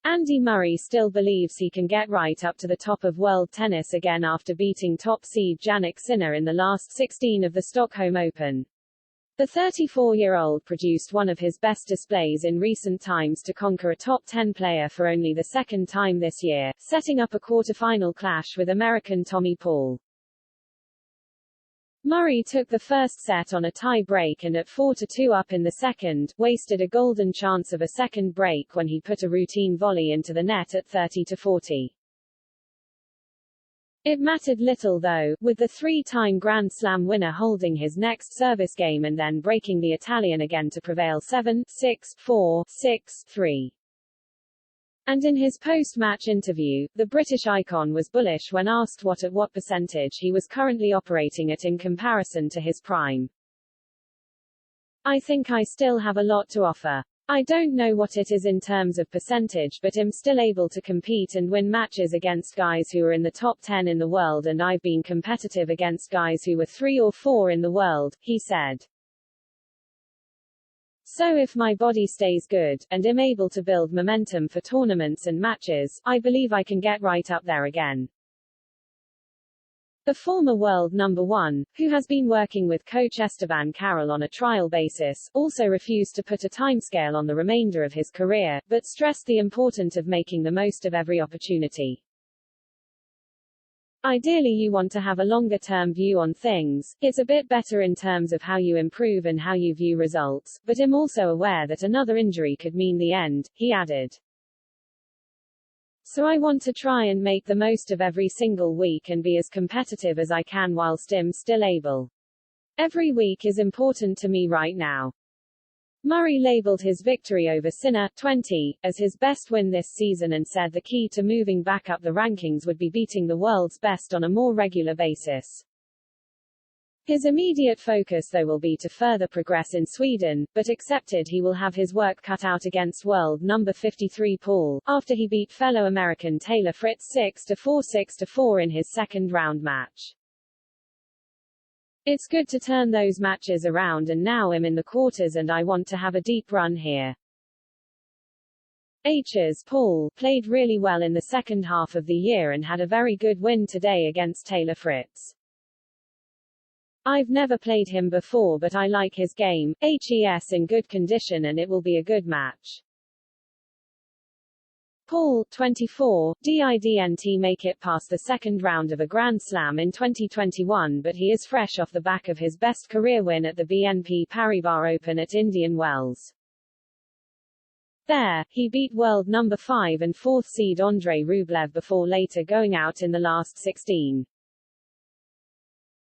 Andy Murray still believes he can get right up to the top of world tennis again after beating top seed Jannik Sinner in the last 16 of the Stockholm Open. The 34-year-old produced one of his best displays in recent times to conquer a top 10 player for only the second time this year, setting up a quarter-final clash with American Tommy Paul. Murray took the first set on a tie break and at 4-2 up in the second, wasted a golden chance of a second break when he put a routine volley into the net at 30-40. It mattered little though, with the three-time Grand Slam winner holding his next service game and then breaking the Italian again to prevail 7-6, 4, 6, 3. And in his post-match interview, the British icon was bullish when asked at what percentage he was currently operating at in comparison to his prime. "I think I still have a lot to offer. I don't know what it is in terms of percentage, but I'm still able to compete and win matches against guys who are in the top 10 in the world, and I've been competitive against guys who were 3 or 4 in the world," he said. "So if my body stays good, and am able to build momentum for tournaments and matches, I believe I can get right up there again." The former world number 1, who has been working with coach Esteban Carroll on a trial basis, also refused to put a timescale on the remainder of his career, but stressed the importance of making the most of every opportunity. "Ideally you want to have a longer-term view on things. It's a bit better in terms of how you improve and how you view results, but I'm also aware that another injury could mean the end," he added. "So I want to try and make the most of every single week and be as competitive as I can whilst I'm still able. Every week is important to me right now." Murray labeled his victory over Sinner, 20, as his best win this season and said the key to moving back up the rankings would be beating the world's best on a more regular basis. His immediate focus though will be to further progress in Sweden, but accepted he will have his work cut out against world number 53 Paul, after he beat fellow American Taylor Fritz 6-4 6-4 in his second round match. "It's good to turn those matches around, and now I'm in the quarters and I want to have a deep run here." H's Paul played really well in the second half of the year and had a very good win today against Taylor Fritz. "I've never played him before, but I like his game. He's in good condition and it will be a good match." Paul, 24, didn't make it past the second round of a Grand Slam in 2021, but he is fresh off the back of his best career win at the BNP Paribas Open at Indian Wells. There, he beat world number 5 and 4th seed Andrei Rublev before later going out in the last 16.